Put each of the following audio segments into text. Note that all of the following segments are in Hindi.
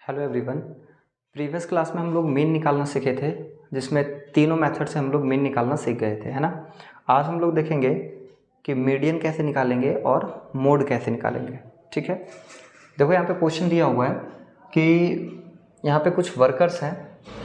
Hello everyone. प्रीवियस क्लास में हम लोग मीन निकालना सीखे थे, जिसमें तीनों मेथड से हम लोग मीन निकालना सीख गए थे, है ना। आज हम लोग देखेंगे कि मीडियन कैसे निकालेंगे और मोड कैसे निकालेंगे। ठीक है, देखो यहाँ पे क्वेश्चन दिया हुआ है कि यहाँ पे कुछ वर्कर्स हैं,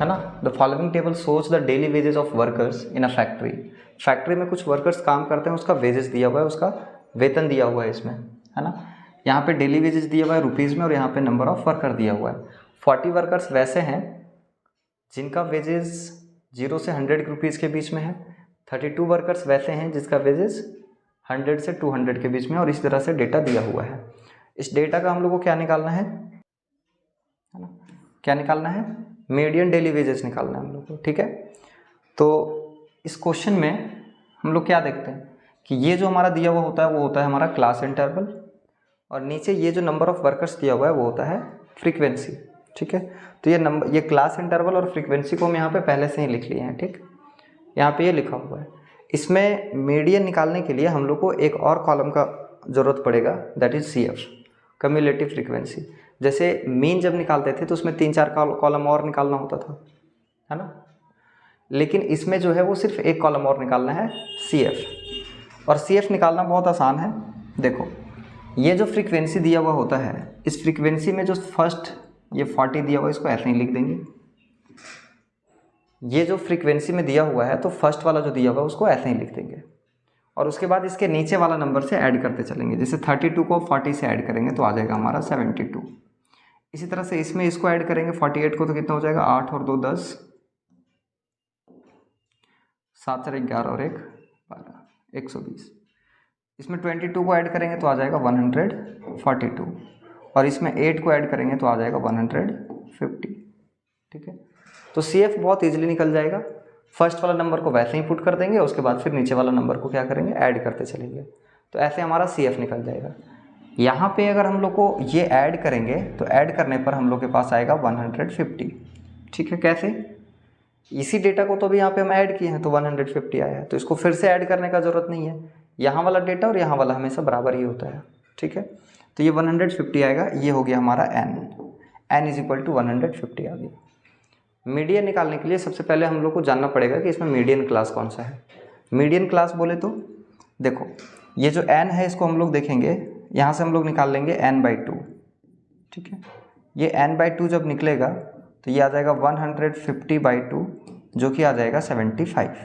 है ना। The following table shows the daily wages of workers in a factory. Factory में कुछ वर्कर्स काम करते हैं, उसका वेजेस दिया हुआ है, उसका वेतन दिया हुआ है इसमें, है ना। यहाँ पे डेली वेजेस दिया हुआ है रुपीज़ में और यहाँ पे नंबर ऑफ वर्कर दिया हुआ है। 40 वर्कर्स वैसे हैं जिनका वेजेस 0 से 100 रुपीज़ के बीच में है। 32 वर्कर्स वैसे हैं जिसका वेजेस 100 से 200 के बीच में, और इस तरह से डेटा दिया हुआ है। इस डेटा का हम लोग को क्या निकालना है ना, क्या निकालना है, मीडियन डेली वेजेस निकालना है हम लोग को। ठीक है, तो इस क्वेश्चन में हम लोग क्या देखते हैं कि ये जो हमारा दिया हुआ होता है वो होता है हमारा क्लास इंटरवल, और नीचे ये जो नंबर ऑफ वर्कर्स दिया हुआ है वो होता है फ्रीक्वेंसी। ठीक है, तो ये क्लास इंटरवल और फ्रीक्वेंसी को हम यहाँ पे पहले से ही लिख लिए हैं। ठीक, यहाँ पे ये लिखा हुआ है। इसमें मीडियन निकालने के लिए हम लोग को एक और कॉलम का ज़रूरत पड़ेगा, that is CF, cumulative frequency. जैसे मीन जब निकालते थे तो उसमें 3-4 कॉलम और निकालना होता था, है ना, लेकिन इसमें जो है वो सिर्फ एक कॉलम और निकालना है, CF। और CF निकालना बहुत आसान है। देखो, ये जो फ्रीक्वेंसी दिया हुआ होता है, इस फ्रीक्वेंसी में जो फर्स्ट ये 40 दिया हुआ है इसको ऐसे ही लिख देंगे। ये जो फ्रीक्वेंसी में दिया हुआ है तो फर्स्ट वाला जो दिया हुआ है उसको ऐसे ही लिख देंगे, और उसके बाद इसके नीचे वाला नंबर से ऐड करते चलेंगे। जैसे 32 को 40 से ऐड करेंगे तो आ जाएगा हमारा 72। इसी तरह से इसमें इसको ऐड करेंगे 48 को, तो कितना हो जाएगा, 8 और 2 10, 7 4 11 और 1 12, 120। इसमें 22 को ऐड करेंगे तो आ जाएगा 142, और इसमें 8 को ऐड करेंगे तो आ जाएगा 150। ठीक है, तो CF बहुत इजीली निकल जाएगा। फर्स्ट वाला नंबर को वैसे ही पुट कर देंगे, उसके बाद फिर नीचे वाला नंबर को क्या करेंगे, ऐड करते चलेंगे, तो ऐसे हमारा CF निकल जाएगा। यहाँ पे अगर हम लोग को ये ऐड करेंगे तो ऐड करने पर हम लोग के पास आएगा 150। ठीक है, कैसे, इसी डेटा को तो भी यहाँ पे हम ऐड किए हैं तो 150 आया है, तो इसको फिर से ऐड करने का ज़रूरत नहीं है। यहाँ वाला डेटा और यहाँ वाला हमेशा बराबर ही होता है। ठीक है, तो ये 150 आएगा, ये हो गया हमारा n इज इक्वल टू 150 आ गया। मीडियन निकालने के लिए सबसे पहले हम लोग को जानना पड़ेगा कि इसमें मीडियन क्लास कौन सा है। मीडियन क्लास बोले तो देखो, ये जो n है इसको हम लोग देखेंगे, यहाँ से हम लोग निकाल लेंगे n/2। ठीक है, ये n/2 जब निकलेगा तो ये आ जाएगा 150/2, जो कि आ जाएगा 75,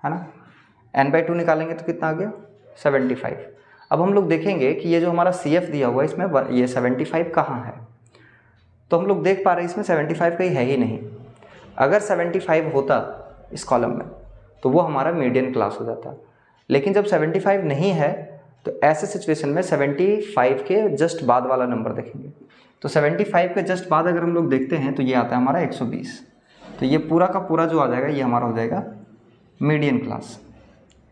है ना। n/2 निकालेंगे तो कितना आ गया, 75। अब हम लोग देखेंगे कि ये जो हमारा CF दिया हुआ है इसमें ये 75 कहाँ है, तो हम लोग देख पा रहे हैं इसमें 75 कहीं है ही नहीं। अगर 75 होता इस कॉलम में तो वो हमारा मीडियन क्लास हो जाता, लेकिन जब 75 नहीं है तो ऐसे सिचुएशन में 75 के जस्ट बाद वाला नंबर देखेंगे। तो 75 के जस्ट बाद अगर हम लोग देखते हैं तो ये आता है हमारा 120, तो ये पूरा का पूरा जो आ जाएगा ये हमारा हो जाएगा मीडियन क्लास।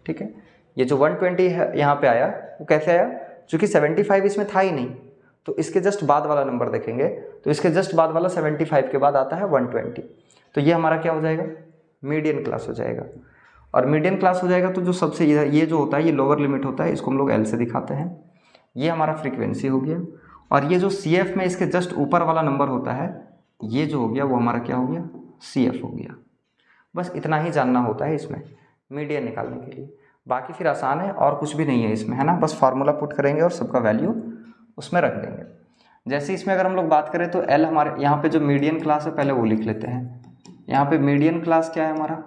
ठीक है, ये जो 120 है यहाँ पे आया वो कैसे आया, चूँकि 75 इसमें था ही नहीं, तो इसके जस्ट बाद वाला नंबर देखेंगे तो इसके जस्ट बाद वाला 75 के बाद आता है 120, तो ये हमारा क्या हो जाएगा, मीडियन क्लास हो जाएगा। और मीडियन क्लास हो जाएगा तो जो सबसे ये जो होता है ये लोअर लिमिट होता है, इसको हम लोग L से दिखाते हैं। ये हमारा फ्रीक्वेंसी हो गया, और ये जो CF में इसके जस्ट ऊपर वाला नंबर होता है ये जो हो गया वो हमारा क्या हो गया, CF हो गया। बस इतना ही जानना होता है इसमें मीडियन निकालने के लिए, बाकी फिर आसान है और कुछ भी नहीं है इसमें, है ना। बस फार्मूला पुट करेंगे और सबका वैल्यू उसमें रख देंगे। जैसे इसमें अगर हम लोग बात करें तो L हमारे यहाँ पे जो मीडियन क्लास है पहले वो लिख लेते हैं। यहाँ पे मीडियन क्लास क्या है हमारा,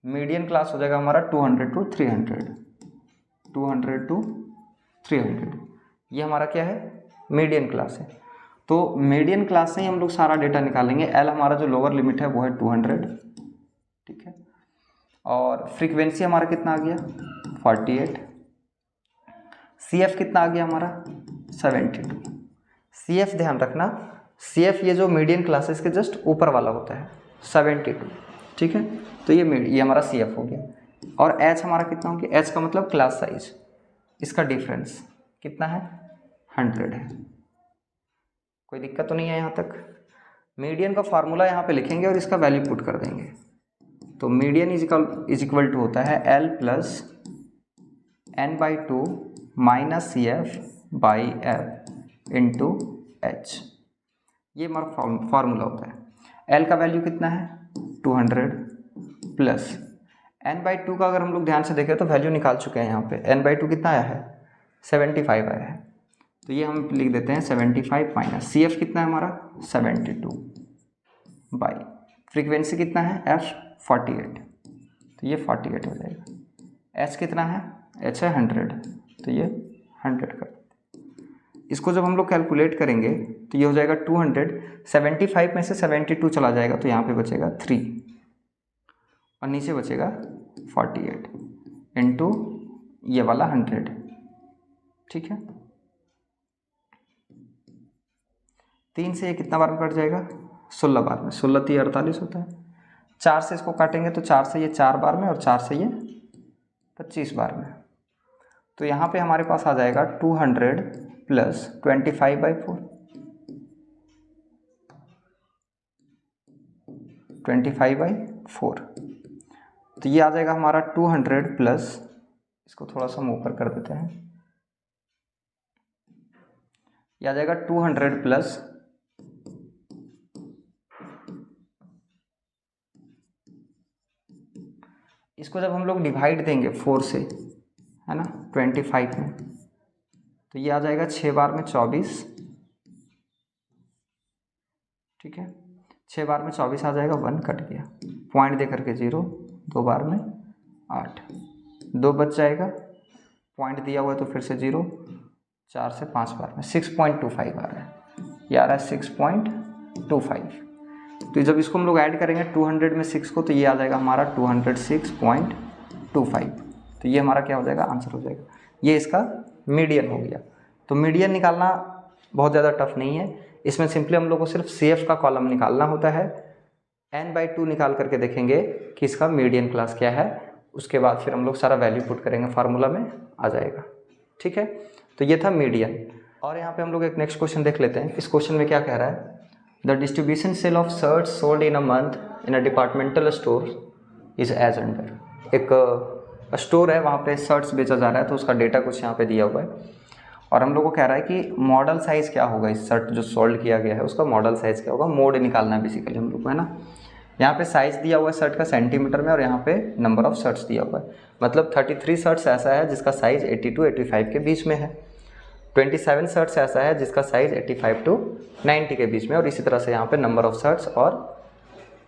मीडियन क्लास हो जाएगा हमारा 200 to 300, 200 to 300, ये हमारा क्या है, मीडियन क्लास है। तो मीडियन क्लास से ही हम लोग सारा डेटा निकालेंगे। L हमारा जो लोअर लिमिट है वो है 200, ठीक है, और फ्रीक्वेंसी हमारा कितना आ गया, 48, CF कितना आ गया हमारा, 72। CF ध्यान रखना, CF ये जो मीडियन क्लास है इसके जस्ट ऊपर वाला होता है 72। ठीक है, तो ये हमारा CF हो गया। और H हमारा कितना हो गया, H का मतलब क्लास साइज, इसका डिफरेंस कितना है, 100 है। कोई दिक्कत तो नहीं है यहाँ तक। मीडियन का फार्मूला यहाँ पे लिखेंगे और इसका वैल्यू पुट कर देंगे, तो मीडियन इज इक्वल टू होता है L plus n/2 minus CF/L into H। ये हमारा फार्मूला होता है। एल का वैल्यू कितना है 200 प्लस n/2 का अगर हम लोग ध्यान से देखें तो वैल्यू निकाल चुके हैं यहाँ पे। n/2 कितना आया है 75 आया है, तो ये हम लिख देते हैं 75 माइनस CF कितना है हमारा 72 बाई फ्रीक्वेंसी कितना है F 48, तो ये 48 हो जाएगा। H कितना है H है 100, तो ये 100 कर। इसको जब हम लोग कैलकुलेट करेंगे तो ये हो जाएगा 200, 75 में से 72 चला जाएगा तो यहाँ पे बचेगा 3 और नीचे बचेगा 48 इंटू ये वाला 100, ठीक है। 3 से ये कितना बार में कट जाएगा 16 बार में, 16 3 48 होता है। 4 से इसको काटेंगे तो 4 से ये 4 बार में और 4 से ये 25 बार में, तो यहाँ पे हमारे पास आ जाएगा 200 प्लस 25/4, 25/4, तो ये आ जाएगा हमारा 200 प्लस, इसको थोड़ा सा हम ऊपर कर देते हैं, ये आ जाएगा 200 प्लस इसको जब हम लोग डिवाइड देंगे 4 से, है ना 25 में, तो ये आ जाएगा 6 बार में 24, ठीक है। 6 बार में 24 आ जाएगा, 1 कट गया, पॉइंट दे करके 0, 2 बार में 8, 2 बच जाएगा, पॉइंट दिया हुआ है तो फिर से 0, 4 से 5 बार में 6.25 आ रहा है, ये आ रहा है 6.25। तो जब इसको हम लोग ऐड करेंगे 200 में 6 को, तो ये आ जाएगा हमारा 206.25, तो ये हमारा क्या हो जाएगा आंसर हो जाएगा। ये इसका मीडियन हो गया। तो मीडियन निकालना बहुत ज़्यादा टफ नहीं है, इसमें सिंपली हम लोग को सिर्फ CF का कॉलम निकालना होता है। n/2 निकाल करके देखेंगे कि इसका मीडियन क्लास क्या है, उसके बाद फिर हम लोग सारा वैल्यू पुट करेंगे, फार्मूला में आ जाएगा, ठीक है। तो ये था मीडियन। और यहाँ पे हम लोग एक नेक्स्ट क्वेश्चन देख लेते हैं। इस क्वेश्चन में क्या कह रहा है, the distribution sale of shirts sold in a month in a departmental store is as under. एक स्टोर है, वहाँ पे शर्ट्स बेचा जा रहा है, तो उसका डेटा कुछ यहाँ पे दिया हुआ है और हम लोग को कह रहा है कि मॉडल साइज़ क्या होगा, इस शर्ट जो सोल्ड किया गया है उसका मॉडल साइज़ क्या होगा, मोड निकालना है बेसिकली हम लोग को, है ना। यहाँ पे साइज़ दिया हुआ है शर्ट का सेंटीमीटर में और यहाँ पे नंबर ऑफ शर्ट्स दिया हुआ है, मतलब 33 शर्ट्स ऐसा है जिसका साइज़ 80 to 85 के बीच में है, 27 शर्ट्स ऐसा है जिसका साइज़ 85 to 90 के बीच में, और इसी तरह से यहाँ पे नंबर ऑफ शर्ट्स और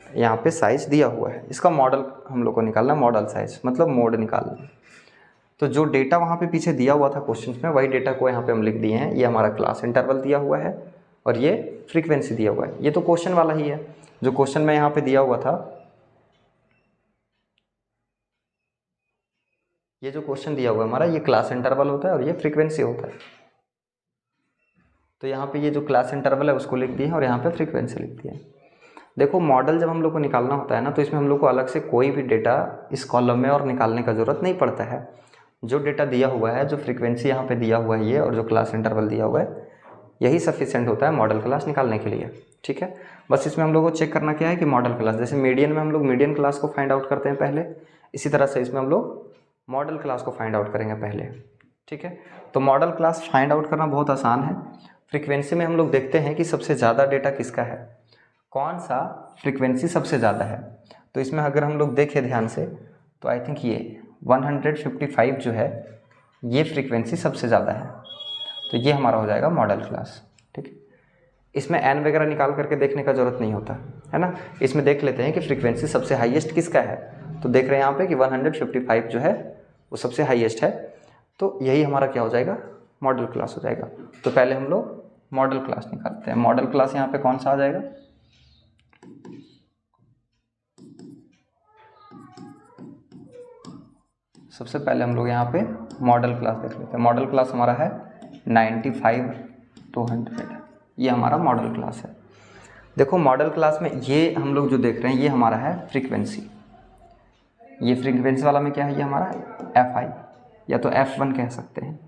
यहाँ पे साइज़ दिया हुआ है। इसका मॉडल हम लोग को निकालना, मॉडल साइज़ मतलब मोड निकालना। तो जो डेटा वहाँ पे पीछे दिया हुआ था क्वेश्चन में, वही डेटा को यहाँ पे हम लिख दिए हैं। ये हमारा क्लास इंटरवल दिया हुआ है और ये फ्रीक्वेंसी दिया हुआ है। ये तो क्वेश्चन वाला ही है जो क्वेश्चन में यहाँ पे दिया हुआ था, ये जो क्वेश्चन दिया हुआ है हमारा, ये क्लास इंटरवल होता है और ये फ्रीक्वेंसी होता है। तो यहाँ पे ये जो क्लास इंटरवल है उसको लिख दिए हैं और यहाँ पे फ्रीक्वेंसी लिख दिए हैं। देखो मॉडल जब हम लोग को निकालना होता है ना, तो इसमें हम लोग को अलग से कोई भी डेटा इस कॉलम में और निकालने का ज़रूरत नहीं पड़ता है। जो डेटा दिया हुआ है, जो फ्रीक्वेंसी यहाँ पे दिया हुआ है ये, और जो क्लास इंटरवल दिया हुआ है, यही सफिशिएंट होता है मॉडल क्लास निकालने के लिए, ठीक है। बस इसमें हम लोग को चेक करना क्या है कि मॉडल क्लास, जैसे मीडियन में हम लोग मीडियन क्लास को फाइंड आउट करते हैं पहले, इसी तरह से इसमें हम लोग मॉडल क्लास को फाइंड आउट करेंगे पहले, ठीक है। तो मॉडल क्लास फाइंड आउट करना बहुत आसान है। फ्रीक्वेंसी में हम लोग देखते हैं कि सबसे ज़्यादा डेटा किसका है, कौन सा फ्रीक्वेंसी सबसे ज़्यादा है। तो इसमें अगर हम लोग देखें ध्यान से, तो आई थिंक ये 155 जो है ये फ्रीक्वेंसी सबसे ज़्यादा है, तो ये हमारा हो जाएगा मॉडल क्लास, ठीक है। इसमें n वगैरह निकाल करके देखने का ज़रूरत नहीं होता है ना। इसमें देख लेते हैं कि फ्रीक्वेंसी सबसे हाईएस्ट किसका है। तो देख रहे हैं यहाँ पे कि 155 जो है वो सबसे हाईएस्ट है, तो यही हमारा क्या हो जाएगा मॉडल क्लास हो जाएगा। तो पहले हम लोग मॉडल क्लास निकालते हैं। मॉडल क्लास यहाँ पे कौन सा आ जाएगा, सबसे पहले हम लोग यहाँ पे मॉडल क्लास देख लेते हैं। मॉडल क्लास हमारा है 95 to 100, ये हमारा मॉडल क्लास है। देखो मॉडल क्लास में ये हम लोग जो देख रहे हैं ये हमारा है फ्रीक्वेंसी। ये फ्रीक्वेंसी वाला में क्या है, ये हमारा Fi या तो F1 कह सकते हैं।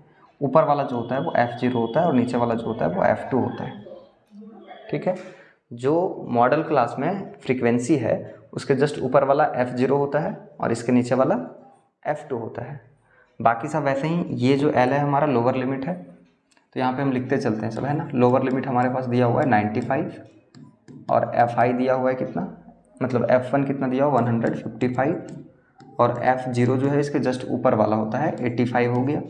ऊपर वाला जो होता है वो F0 होता है और नीचे वाला जो होता है वो F2 होता है, ठीक है। जो मॉडल क्लास में फ्रीक्वेंसी है उसके जस्ट ऊपर वाला F0 होता है और इसके नीचे वाला F2 होता है। बाकी सब वैसे ही, ये जो L है हमारा लोअर लिमिट है, तो यहाँ पे हम लिखते चलते हैं सब, है ना। लोअर लिमिट हमारे पास दिया हुआ है 95 और एफ आई दिया हुआ है कितना, मतलब F1 कितना दिया हुआ 155 और F0 जो है इसके जस्ट ऊपर वाला होता है 85 हो गया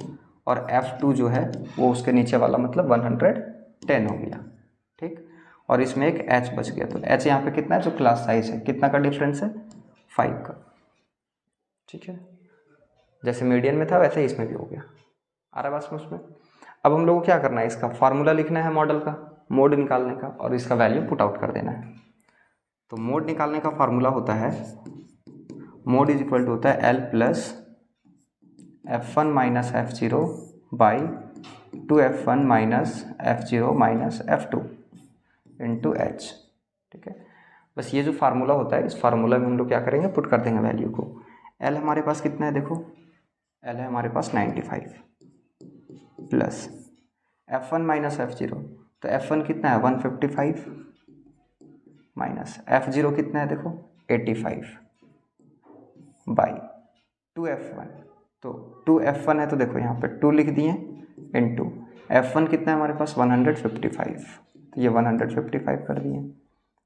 और F2 जो है वो उसके नीचे वाला मतलब 110 हो गया, ठीक। और इसमें एक H बच गया, तो H यहाँ पे कितना है, जो क्लास साइज है, कितना का डिफरेंस है 5 का, ठीक है। जैसे मीडियन में था वैसे ही इसमें भी हो गया। आ रहा है बात उसमें। अब हम लोग को क्या करना है, इसका फार्मूला लिखना है मॉडल का, मोड निकालने का, और इसका वैल्यू पुट आउट कर देना है। तो मोड निकालने का फार्मूला होता है, मोड इज इक्वल टू होता है L plus F1 minus F0 by 2F1 minus F0 minus F2 into H, ठीक है। बस ये जो फार्मूला होता है, इस फार्मूला में हम लोग क्या करेंगे, पुट कर देंगे वैल्यू को। L हमारे पास कितना है, देखो L है हमारे पास 95 प्लस F1 माइनस F0, तो F1 कितना है 155 माइनस F0 कितना है देखो 85 बाई 2F1, तो 2F1 है तो देखो यहाँ पे 2 लिख दिए इंटू F1 कितना है हमारे पास 155, तो ये 155 कर दिए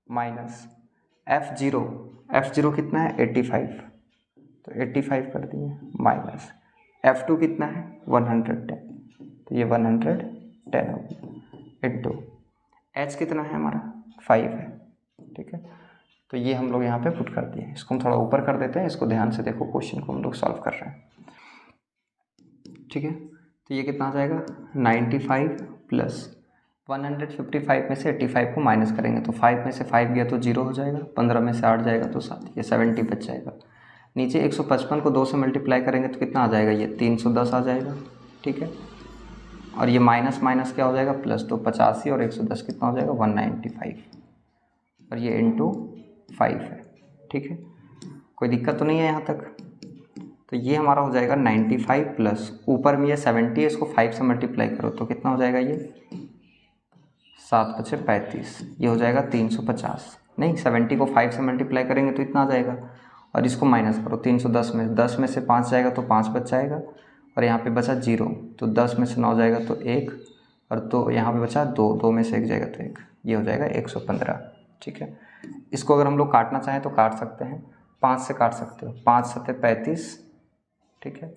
माइनस F0 कितना है 85, तो 85 कर दिए माइनस F2 कितना है 110, तो ये 110 हो गया इंटू H कितना है हमारा 5 है, ठीक है। तो ये हम लोग यहाँ पे पुट कर दिए। इसको हम थोड़ा ऊपर कर देते हैं, इसको ध्यान से देखो, क्वेश्चन को हम लोग सॉल्व कर रहे हैं, ठीक है। तो ये कितना आ जाएगा 95 प्लस 155 में से 85 को माइनस करेंगे तो 5 में से 5 गया तो 0 हो जाएगा, 15 में से 8 जाएगा तो 7, ये 70 बच जाएगा। नीचे 155 को 2 से मल्टीप्लाई करेंगे तो कितना आ जाएगा, ये 310 आ जाएगा, ठीक है। और ये माइनस माइनस क्या हो जाएगा प्लस, तो 85 और 110 कितना हो जाएगा 195, और ये इंटू 5 है, ठीक है। कोई दिक्कत तो नहीं है यहाँ तक। तो ये हमारा हो जाएगा 95 प्लस ऊपर में ये 70 है, इसको 5 से मल्टीप्लाई करो तो कितना हो जाएगा, ये 7 बचे 35, ये हो जाएगा 350, नहीं 70 को 5 से मल्टीप्लाई करेंगे तो इतना आ जाएगा, और इसको माइनस करो 310 में, 10 में से 5 जाएगा तो 5 बच जाएगा, और यहाँ पे बचा 0, तो 10 में से 9 जाएगा तो 1, और तो यहाँ पे बचा 2 में से 1 जाएगा तो 1, ये हो जाएगा 115, ठीक है। इसको अगर हम लोग काटना चाहें तो काट सकते हैं, 5 से काट सकते हो, 5 7 35, ठीक है,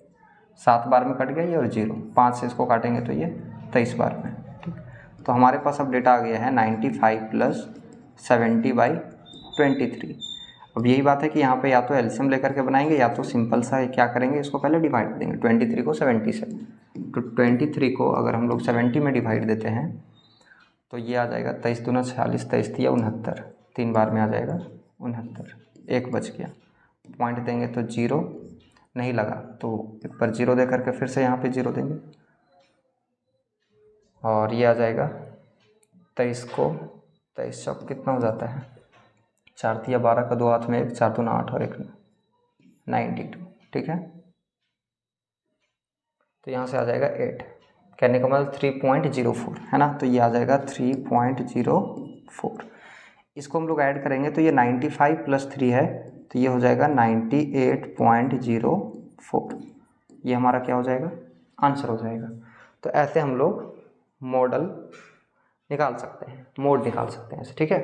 7 बार में कट गया ये और 0, 5 से इसको काटेंगे तो ये 23 बार में, ठीक। तो हमारे पास अब डेटा आ गया है 95 प्लस 70/23। अब यही बात है कि यहाँ पे या तो एलसीएम लेकर के बनाएंगे या तो सिंपल सा क्या करेंगे, इसको पहले डिवाइड देंगे 23 को 70 से। तो 23 को अगर हम लोग 70 में डिवाइड देते हैं तो ये आ जाएगा 23 दूना 46, 23 या 69, 3 बार में आ जाएगा 69, 1 बच गया। पॉइंट देंगे तो 0 नहीं लगा तो एक बार 0 दे करके फिर से यहाँ पे 0 देंगे, और ये आ जाएगा 23 को 23 चौक कितना हो जाता है 4 तिया 12 का 2 हाथ में 1, 4 दूना 8 और 1 92, ठीक है। तो यहाँ से आ जाएगा 8, कहने का मतलब 3.04 है ना, तो ये आ जाएगा 3.04। इसको हम लोग ऐड करेंगे तो ये 95 प्लस 3 है तो ये हो जाएगा 98.04, ये हमारा क्या हो जाएगा आंसर हो जाएगा। तो ऐसे हम लोग मॉडल निकाल सकते हैं, मोड निकाल सकते हैं ऐसे, ठीक है।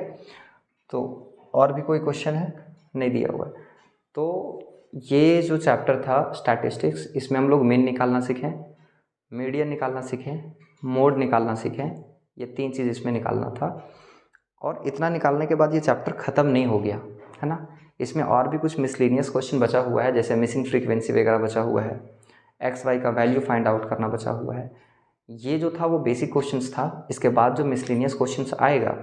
तो और भी कोई क्वेश्चन है, नहीं दिया हुआ है। तो ये जो चैप्टर था स्टैटिस्टिक्स, इसमें हम लोग मीन निकालना सीखें, मीडियन निकालना सीखें, मोड निकालना सीखें, ये 3 चीज़ इसमें निकालना था। और इतना निकालने के बाद ये चैप्टर ख़त्म नहीं हो गया है ना, इसमें और भी कुछ मिसलेनियस क्वेश्चन बचा हुआ है, जैसे मिसिंग फ्रीक्वेंसी वगैरह बचा हुआ है, एक्स वाई का वैल्यू फाइंड आउट करना बचा हुआ है। ये जो था वो बेसिक क्वेश्चंस था, इसके बाद जो मिसलेनियस क्वेश्चंस आएगा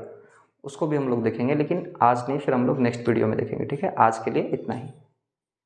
उसको भी हम लोग देखेंगे, लेकिन आज नहीं, फिर हम लोग नेक्स्ट वीडियो में देखेंगे, ठीक है। आज के लिए इतना ही।